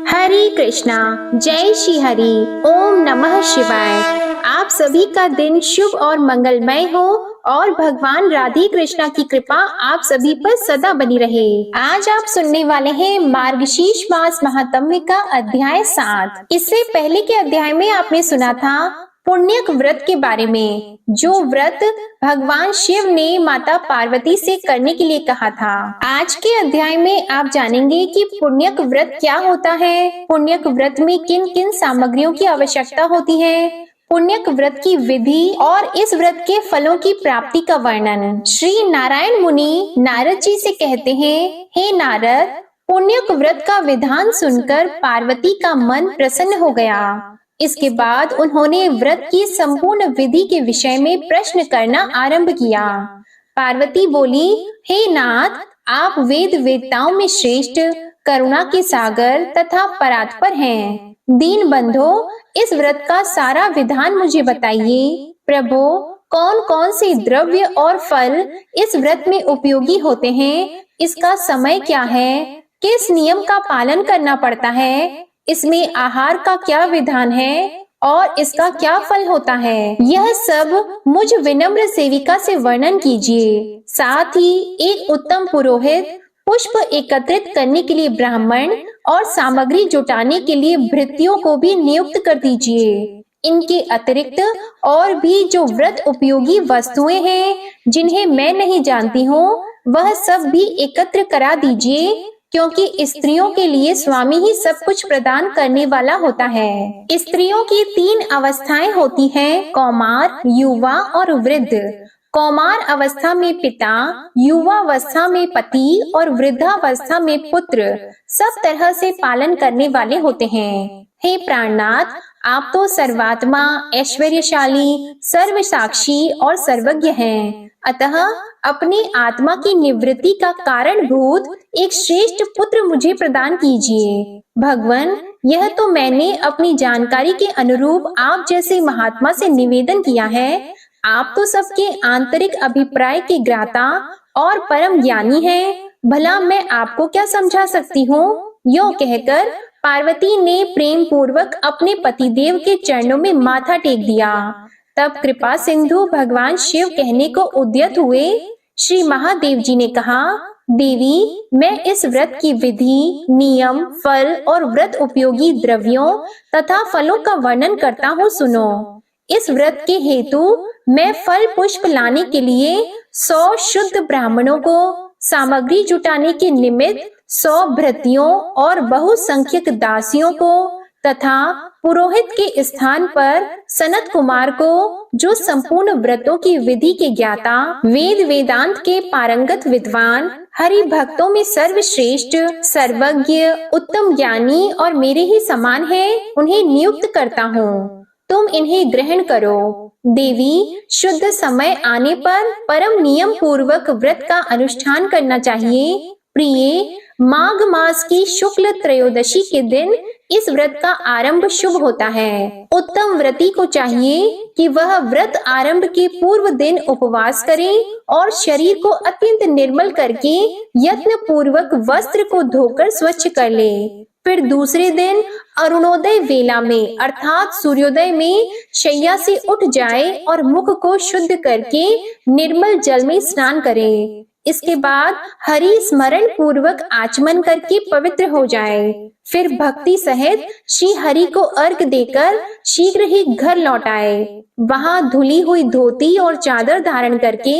हरे कृष्णा। जय श्री हरि। ओम नमः शिवाय। आप सभी का दिन शुभ और मंगलमय हो और भगवान राधे कृष्णा की कृपा आप सभी पर सदा बनी रहे। आज आप सुनने वाले हैं मार्गशीर्ष मास महात्म्य का अध्याय 7। इससे पहले के अध्याय में आपने सुना था पुण्यक व्रत के बारे में, जो व्रत भगवान शिव ने माता पार्वती से करने के लिए कहा था। आज के अध्याय में आप जानेंगे कि पुण्यक व्रत क्या होता है, पुण्यक व्रत में किन किन सामग्रियों की आवश्यकता होती है, पुण्यक व्रत की विधि और इस व्रत के फलों की प्राप्ति का वर्णन। श्री नारायण मुनि नारद जी से कहते हैं, हे नारद, पुण्यक व्रत का विधान सुनकर पार्वती का मन प्रसन्न हो गया। इसके बाद उन्होंने व्रत की संपूर्ण विधि के विषय में प्रश्न करना आरंभ किया। पार्वती बोली, हे नाथ, आप वेद वेदताओं में श्रेष्ठ, करुणा के सागर तथा परात्पर हैं। दीन बंधो, इस व्रत का सारा विधान मुझे बताइए। प्रभु, कौन कौन से द्रव्य और फल इस व्रत में उपयोगी होते हैं, इसका समय क्या है, किस नियम का पालन करना पड़ता है, इसमें आहार का क्या विधान है और इसका क्या फल होता है, यह सब मुझ विनम्र सेविका से वर्णन कीजिए। साथ ही एक उत्तम पुरोहित, पुष्प एकत्रित करने के लिए ब्राह्मण और सामग्री जुटाने के लिए भृत्यों को भी नियुक्त कर दीजिए। इनके अतिरिक्त और भी जो व्रत उपयोगी वस्तुएं हैं जिन्हें मैं नहीं जानती हूँ, वह सब भी एकत्र करा दीजिए, क्योंकि स्त्रियों के लिए स्वामी ही सब कुछ प्रदान करने वाला होता है। स्त्रियों की 3 अवस्थाएं होती हैं, कौमार, युवा और वृद्ध। कौमार अवस्था में पिता, युवावस्था में पति और वृद्धावस्था में पुत्र सब तरह से पालन करने वाले होते हैं। हे प्राणनाथ, आप तो सर्वात्मा, ऐश्वर्यशाली, सर्वसाक्षी और सर्वज्ञ हैं। अतः अपनी आत्मा की निवृत्ति का कारणभूत एक श्रेष्ठ पुत्र मुझे प्रदान कीजिए। भगवान, यह तो मैंने अपनी जानकारी के अनुरूप आप जैसे महात्मा से निवेदन किया है। आप तो सबके आंतरिक अभिप्राय के ज्ञाता और परम ज्ञानी हैं। भला मैं आपको क्या समझा सकती हूँ? यो कहकर पार्वती ने प्रेम पूर्वक अपने पतिदेव के चरणों में माथा टेक दिया। तब कृपा सिंधु भगवान शिव कहने को उद्यत हुए। श्री महादेव जी ने कहा, देवी, मैं इस व्रत की विधि, नियम, फल और व्रत उपयोगी द्रव्यों तथा फलों का वर्णन करता हूँ, सुनो। इस व्रत के हेतु मैं फल पुष्प लाने के लिए 100 शुद्ध ब्राह्मणों को, सामग्री जुटाने के निमित्त 100 भृत्यों और बहुसंख्यक दासियों को तथा पुरोहित के स्थान पर सनत कुमार को, जो संपूर्ण व्रतों की विधि के ज्ञाता, वेद वेदांत के पारंगत विद्वान, हरि भक्तों में सर्वश्रेष्ठ, सर्वज्ञ, उत्तम ज्ञानी और मेरे ही समान है, उन्हें नियुक्त करता हूँ। तुम इन्हें ग्रहण करो। देवी, शुद्ध समय आने पर परम नियम पूर्वक व्रत का अनुष्ठान करना चाहिए। प्रिय, माघ मास की शुक्ल त्रयोदशी के दिन इस व्रत का आरंभ शुभ होता है। उत्तम व्रती को चाहिए कि वह व्रत आरंभ के पूर्व दिन उपवास करे और शरीर को अत्यंत निर्मल करके यत्न पूर्वक वस्त्र को धोकर स्वच्छ कर ले। फिर दूसरे दिन अरुणोदय वेला में अर्थात सूर्योदय में शैया से उठ जाए और मुख को शुद्ध करके निर्मल जल में स्नान करे। इसके बाद हरि स्मरण पूर्वक आचमन करके पवित्र हो जाए। फिर भक्ति सहित श्री हरि को अर्घ देकर शीघ्र ही घर लौट आए। वहां धुली हुई धोती और चादर धारण करके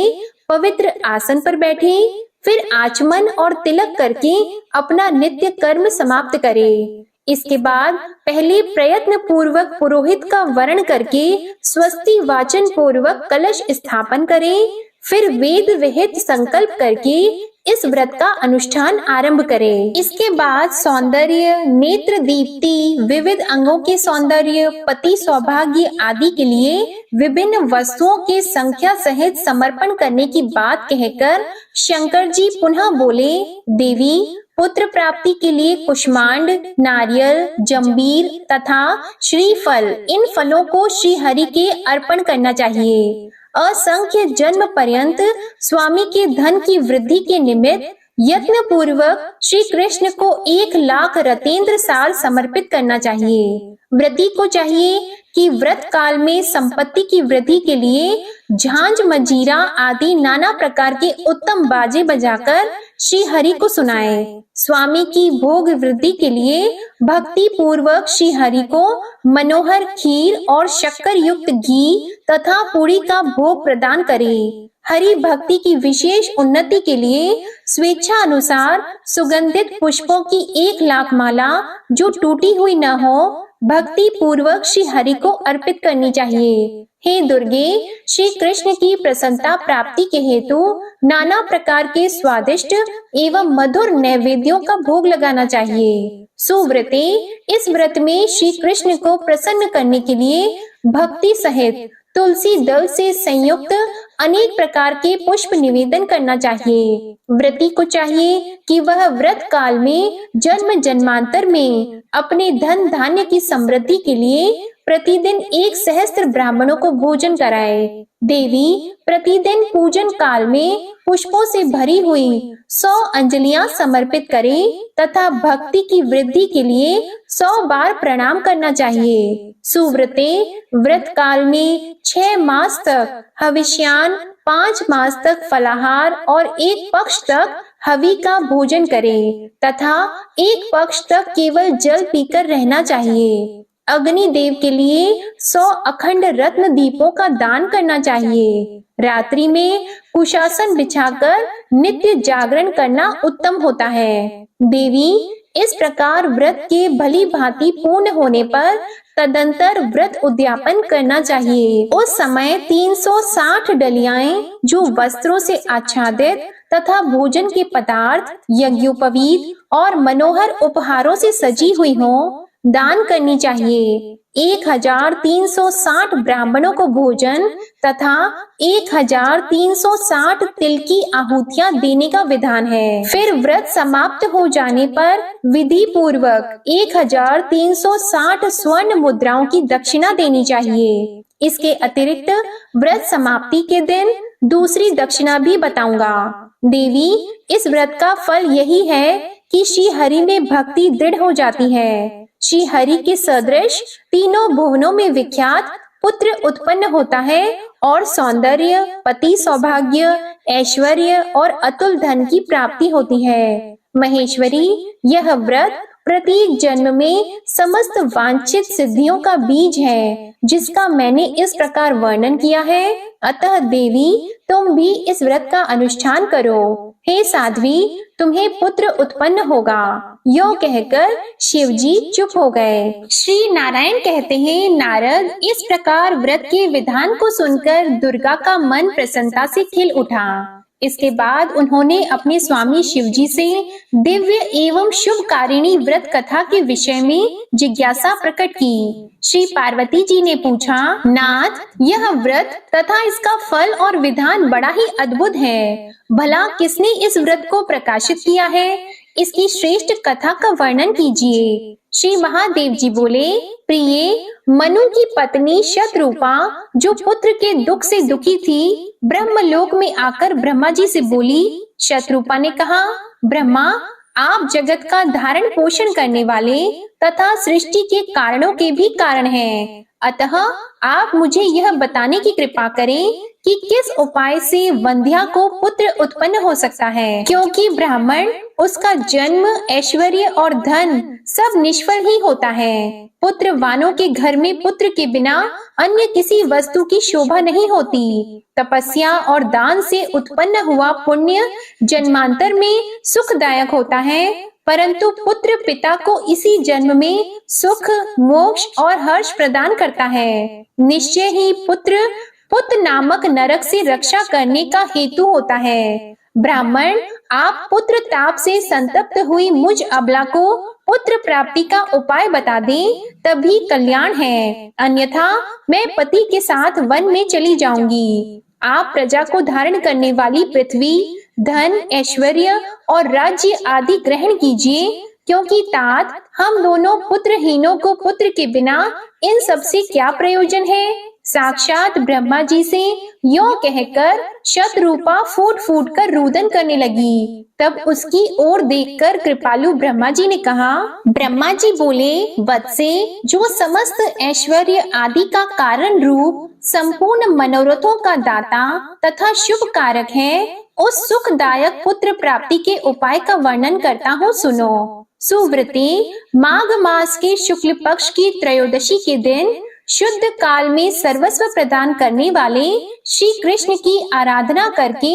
पवित्र आसन पर बैठे। फिर आचमन और तिलक करके अपना नित्य कर्म समाप्त करे। इसके बाद पहले प्रयत्न पूर्वक पुरोहित का वरण करके स्वस्ति वाचन पूर्वक कलश स्थापन करे। फिर वेद विहित संकल्प करके इस व्रत का अनुष्ठान आरंभ करें। इसके बाद सौंदर्य, नेत्र दीप्ति, विविध अंगों के सौंदर्य, पति सौभाग्य आदि के लिए विभिन्न वस्तुओं के संख्या सहित समर्पण करने की बात कहकर शंकर जी पुनः बोले, देवी, पुत्र प्राप्ति के लिए कुष्मांड, नारियल, जंबीर तथा श्रीफल, इन फलों को श्री हरि के अर्पण करना चाहिए। असंख्य जन्म पर्यंत स्वामी के धन की वृद्धि के निमित्त यत्न पूर्वक श्री कृष्ण को 1,00,000 रतेंद्र साल समर्पित करना चाहिए। व्रती को चाहिए कि व्रत काल में संपत्ति की वृद्धि के लिए झांझ, मजीरा आदि नाना प्रकार के उत्तम बाजे बजाकर श्री हरि को सुनाए। स्वामी की भोग वृद्धि के लिए भक्ति पूर्वक श्री हरि को मनोहर खीर और शक्कर युक्त घी तथा पूरी का भोग प्रदान करे। हरि भक्ति की विशेष उन्नति के लिए स्वेच्छा अनुसार सुगंधित पुष्पों की 1,00,000 माला जो टूटी हुई न हो भक्ति पूर्वक श्री हरि को अर्पित करनी चाहिए। हे दुर्गे, श्री कृष्ण की प्रसन्नता प्राप्ति के हेतु नाना प्रकार के स्वादिष्ट एवं मधुर नैवेद्यों का भोग लगाना चाहिए। सुव्रते, इस व्रत में श्री कृष्ण को प्रसन्न करने के लिए भक्ति सहित तुलसी दल से संयुक्त अनेक प्रकार के पुष्प निवेदन करना चाहिए। व्रती को चाहिए कि वह व्रत काल में जन्म जन्मांतर में अपने धन धान्य की समृद्धि के लिए प्रतिदिन 1,000 ब्राह्मणों को भोजन कराए। देवी, प्रतिदिन पूजन काल में पुष्पों से भरी हुई 100 अंजलियां समर्पित करें तथा भक्ति की वृद्धि के लिए 100 बार प्रणाम करना चाहिए। सुव्रते, व्रत काल में 6 मास तक हविष्यान, 5 मास तक फलाहार और 1 पक्ष तक हवि का भोजन करें तथा 1 पक्ष तक केवल जल पीकर रहना चाहिए। अग्नि देव के लिए 100 अखंड रत्न दीपों का दान करना चाहिए। रात्रि में कुशासन बिछाकर नित्य जागरण करना उत्तम होता है। देवी, इस प्रकार व्रत के भली भांति पूर्ण होने पर तदंतर व्रत उद्यापन करना चाहिए। उस समय 360 डलियाएं जो वस्त्रों से आच्छादित तथा भोजन के पदार्थ, यज्ञोपवीत और मनोहर उपहारों से सजी हुई हों, दान करनी चाहिए। 1,360 ब्राह्मणों को भोजन तथा 1,360 तिल की आहुतियां देने का विधान है। फिर व्रत समाप्त हो जाने पर विधि पूर्वक 1,360 स्वर्ण मुद्राओं की दक्षिणा देनी चाहिए। इसके अतिरिक्त व्रत समाप्ति के दिन दूसरी दक्षिणा भी बताऊंगा। देवी, इस व्रत का फल यही है कि श्री हरि में भक्ति दृढ़ हो जाती है। श्री हरि के सदृश तीनों भुवनों में विख्यात पुत्र उत्पन्न होता है और सौंदर्य, पति सौभाग्य, ऐश्वर्य और अतुल धन की प्राप्ति होती है। महेश्वरी, यह व्रत प्रत्येक जन्म में समस्त वांछित सिद्धियों का बीज है जिसका मैंने इस प्रकार वर्णन किया है। अतः देवी, तुम भी इस व्रत का अनुष्ठान करो। हे साध्वी, तुम्हें पुत्र उत्पन्न होगा। यो कहकर शिवजी चुप हो गए। श्री नारायण कहते हैं, नारद, इस प्रकार व्रत के विधान को सुनकर दुर्गा का मन प्रसन्नता से खिल उठा। इसके बाद उन्होंने अपने स्वामी शिवजी से दिव्य एवं शुभकारिणी व्रत कथा के विषय में जिज्ञासा प्रकट की। श्री पार्वती जी ने पूछा, नाथ, यह व्रत तथा इसका फल और विधान बड़ा ही अद्भुत है। भला किसने इस व्रत को प्रकाशित किया है? इसकी श्रेष्ठ कथा का वर्णन कीजिए। श्री महादेव जी बोले, प्रिय, मनु की पत्नी शतरूपा जो पुत्र के दुख से दुखी थी, ब्रह्मलोक में आकर ब्रह्मा जी से बोली। शतरूपा ने कहा, ब्रह्मा, आप जगत का धारण पोषण करने वाले तथा सृष्टि के कारणों के भी कारण हैं। अतः आप मुझे यह बताने की कृपा करें कि किस उपाय से वंध्या को पुत्र उत्पन्न हो सकता है, क्योंकि ब्राह्मण, उसका जन्म, ऐश्वर्य और धन सब निष्फल ही होता है। पुत्रवानों के घर में पुत्र के बिना अन्य किसी वस्तु की शोभा नहीं होती। तपस्या और दान से उत्पन्न हुआ पुण्य जन्मांतर में सुखदायक होता है, परंतु पुत्र पिता को इसी जन्म में सुख, मोक्ष और हर्ष प्रदान करता है। निश्चय ही पुत्र पुत्र नामक नरक से रक्षा करने का हेतु होता है। ब्राह्मण, आप पुत्र ताप से संतप्त हुई मुझ अबला को पुत्र प्राप्ति का उपाय बता दें, तभी कल्याण है। अन्यथा मैं पति के साथ वन में चली जाऊंगी। आप प्रजा को धारण करने वाली पृथ्वी, धन, ऐश्वर्य और राज्य आदि ग्रहण कीजिए, क्योंकि तात हम दोनों पुत्रहीनों को पुत्र के बिना इन सब से क्या प्रयोजन है। साक्षात ब्रह्मा जी से यो कहकर शतरूपा फूट फूट कर रुदन करने लगी। तब उसकी ओर देखकर कृपालु ब्रह्मा जी ने कहा, ब्रह्मा जी बोले, वत्से, जो समस्त ऐश्वर्य आदि का कारण रूप संपूर्ण मनोरथों का दाता तथा शुभ कारक है, उस सुखदायक पुत्र प्राप्ति के उपाय का वर्णन करता हूँ, सुनो। सुव्रते, माघ मास के शुक्ल पक्ष की त्रयोदशी के दिन शुद्ध काल में सर्वस्व प्रदान करने वाले श्री कृष्ण की आराधना करके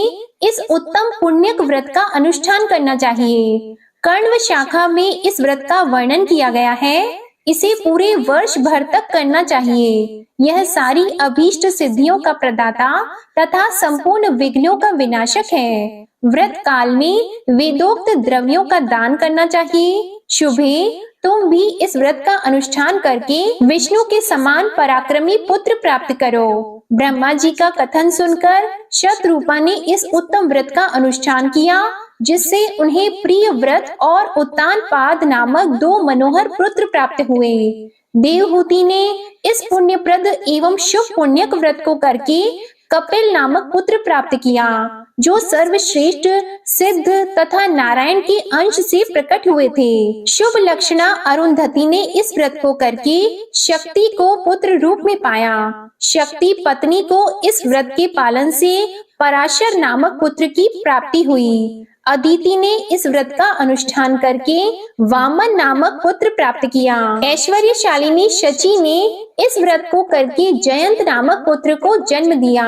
इस उत्तम पुण्यक व्रत का अनुष्ठान करना चाहिए। कण्व शाखा में इस व्रत का वर्णन किया गया है। इसे पूरे वर्ष भर तक करना चाहिए। यह सारी अभीष्ट सिद्धियों का प्रदाता तथा संपूर्ण विघ्नों का विनाशक है। व्रत काल में वेदोक्त द्रव्यों का दान करना चाहिए। शुभे, तुम भी इस व्रत का अनुष्ठान करके विष्णु के समान पराक्रमी पुत्र प्राप्त करो। ब्रह्मा जी का कथन सुनकर शतरूपा ने इस उत्तम व्रत का अनुष्ठान किया, जिससे उन्हें प्रिय व्रत और उत्तानपाद नामक 2 मनोहर पुत्र प्राप्त हुए। देवहूति ने इस पुण्यप्रद एवं शुभ पुण्यक व्रत को करके कपिल नामक पुत्र प्राप्त किया, जो सर्वश्रेष्ठ सिद्ध तथा नारायण के अंश से प्रकट हुए थे। शुभ लक्षणा अरुंधति ने इस व्रत को करके शक्ति को पुत्र रूप में पाया। शक्ति पत्नी को इस व्रत के पालन से पराशर नामक पुत्र की प्राप्ति हुई। अदिति ने इस व्रत का अनुष्ठान करके वामन नामक पुत्र प्राप्त किया। ऐश्वर्यशालिनी शची ने इस व्रत को करके जयंत नामक पुत्र को जन्म दिया।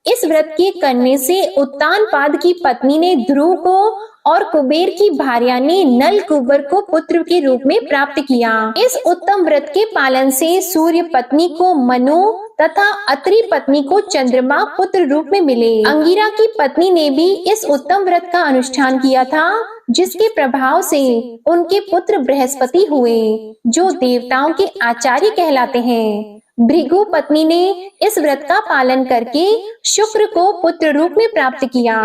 इस व्रत के करने से उत्तानपाद की पत्नी ने ध्रुव को और कुबेर की भार्या ने नल कुबर को पुत्र के रूप में प्राप्त किया। इस उत्तम व्रत के पालन से सूर्य पत्नी को मनु तथा अत्रि पत्नी को चंद्रमा पुत्र रूप में मिले। अंगिरा की पत्नी ने भी इस उत्तम व्रत का अनुष्ठान किया था, जिसके प्रभाव से उनके पुत्र बृहस्पति हुए, जो देवताओं के आचार्य कहलाते हैं। भृगु पत्नी ने इस व्रत का पालन करके शुक्र को पुत्र रूप में प्राप्त किया,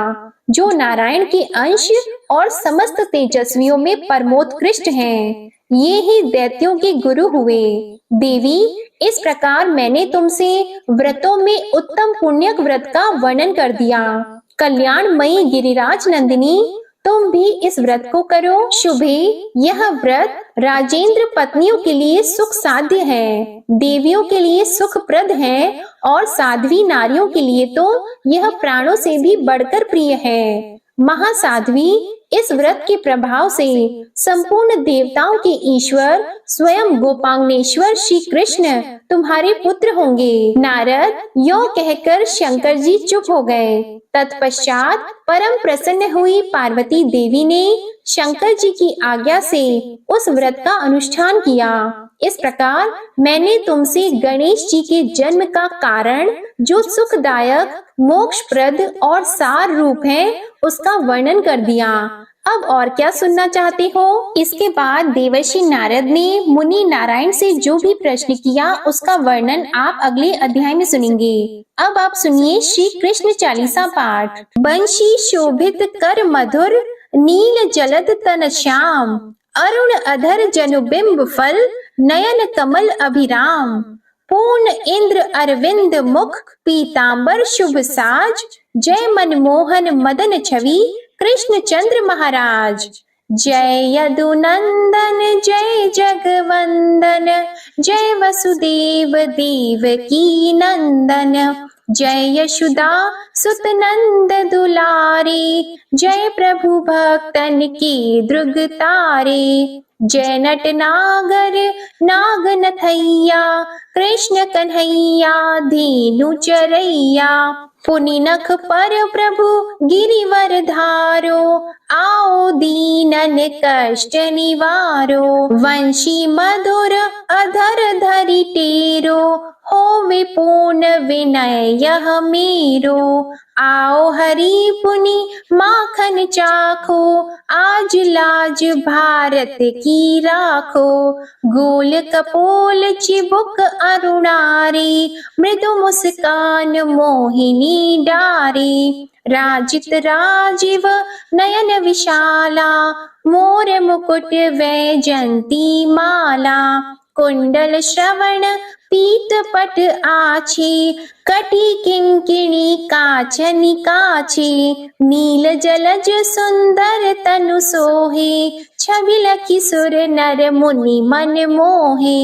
जो नारायण के अंश और समस्त तेजस्वियों में परमोत्कृष्ट हैं। ये ही दैत्यों के गुरु हुए। देवी, इस प्रकार मैंने तुमसे व्रतों में उत्तम पुण्यक व्रत का वर्णन कर दिया। कल्याणमयी गिरिराज नंदिनी, तुम भी इस व्रत को करो। शुभे, यह व्रत राजेंद्र पत्नियों के लिए सुख साध्य है, देवियों के लिए सुखप्रद है और साध्वी नारियों के लिए तो यह प्राणों से भी बढ़कर प्रिय है। महासाध्वी, इस व्रत के प्रभाव से संपूर्ण देवताओं के ईश्वर स्वयं गोपांगनेश्वर श्री कृष्ण तुम्हारे पुत्र होंगे। नारद यो कहकर शंकर जी चुप हो गए। तत्पश्चात परम प्रसन्न हुई पार्वती देवी ने शंकर जी की आज्ञा से उस व्रत का अनुष्ठान किया। इस प्रकार मैंने तुमसे गणेश जी के जन्म का कारण, जो सुखदायक, मोक्षप्रद और सार रूप है, उसका वर्णन कर दिया। अब और क्या सुनना चाहते हो? इसके बाद देवर्षि नारद ने मुनि नारायण से जो भी प्रश्न किया, उसका वर्णन आप अगले अध्याय में सुनेंगे। अब आप सुनिए श्री कृष्ण चालीसा पाठ। बंशी शोभित कर मधुर, नील जलद तन श्याम, अरुण अधर जनुबिंब फल, नयन कमल अभिराम, पूर्ण इंद्र अरविंद मुख, पीतांबर शुभ साज, जय मनमोहन मदन छवि, कृष्ण चंद्र महाराज। जय यदुनंदन जय जगवंदन, जय वसुदेव देवकी नंदन, जय यशोदा सुत नंद दुलारे, जय प्रभु भक्तन के द्रुग तारे, जय नट नागर नाग नथैया, कृष्ण कन्हैया धेनु चरैया, पुनि नख पर प्रभु गिरिवर धारो, आओ दीनन कष्ट निवारो, वंशी मधुर अधर धरि टेरो, होवे पूर्ण विनय यह मेरो, आओ हरि पुनि माखन चाखो, आज लाज भारत की राखो, गोल कपोल चिबुक अरुणारी, मृदु मुस्कान मोहिनी डारी, राजित राजीव नयन विशाला, मोर मुकुट वैजंती माला, कुंडल श्रवण पीतपट आछे, कटी किंकिणी काचनि काछे, नील जलज सुंदर तनु सोहे, छवि लखी सुर नर मुनि मन मोहे,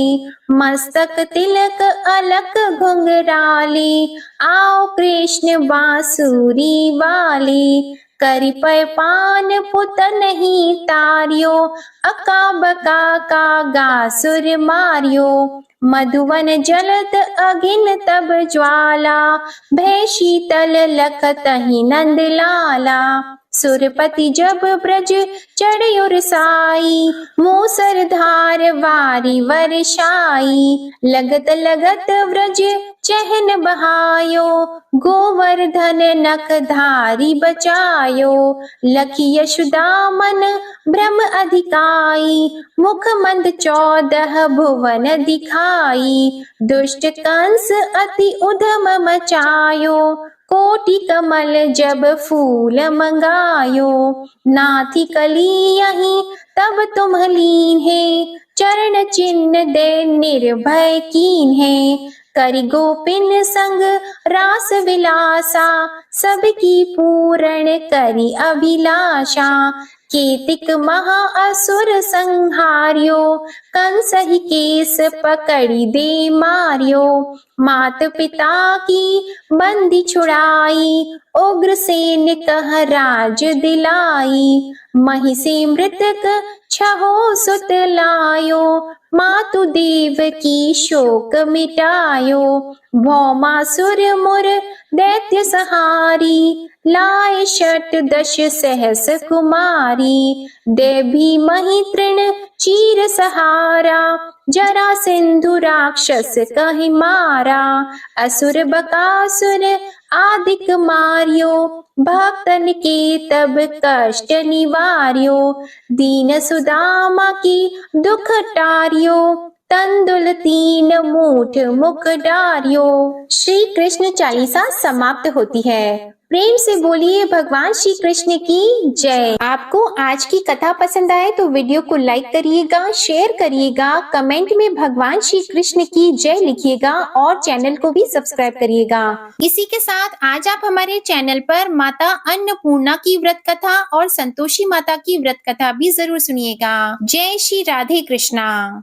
मस्तक तिलक अलक घुंघराले, आओ कृष्ण बांसुरी वाले, करि पय पान पुत नहीं तारियो, अका बका का गासुर मारियो, मधुवन जलत अगिन तब ज्वाला, भय शीतल लखतहि नंद लाला, सुरपति जब ब्रज चढ़ साई, मूसर धार वारी वर्षाई, लगत लगत व्रज चहन बहायो, गोवर्धन नख धारी बचायो, लखी यशोदा मन भ्रम अधिकाई, मुख मंद 14 भुवन दिखाई, दुष्ट कंस अति उधम मचायो, कोटि कमल जब फूल मंगायो, नाथी कली यहीं तब तुम लीन है, चरण चिन्ह दे निर्भय कीन है, करि गोपिन संग रास विलासा, सबकी पूर्ण करि अभिलाषा, केतिक महा असुर संहार्यो, कंसहि केस पकड़ी दे मारियो, मात पिता की बंदी छुड़ाई, उग्रसेन कह राज दिलाई, महिषी मृतक छहो सुत लायो, मातु देव की शोक मिटायो, भौमासुर मुर दैत्य सहारी, लाए 10 सहस कुमारी, देवी मही तृण चीर सहारा, जरा सिंधु राक्षस कहि मारा, असुर बकासुर आदिक मारियो, भक्तन के तब कष्ट निवार्यो, दीन सुदामा की दुख टारियो, तंदुल 3 मूठ मुख डारियो। श्री कृष्ण चालीसा समाप्त होती है। प्रेम से बोलिए भगवान श्री कृष्ण की जय। आपको आज की कथा पसंद आए तो वीडियो को लाइक करिएगा, शेयर करिएगा, कमेंट में भगवान श्री कृष्ण की जय लिखिएगा और चैनल को भी सब्सक्राइब करिएगा। इसी के साथ आज आप हमारे चैनल पर माता अन्नपूर्णा की व्रत कथा और संतोषी माता की व्रत कथा भी जरूर सुनिएगा। जय श्री राधे कृष्णा।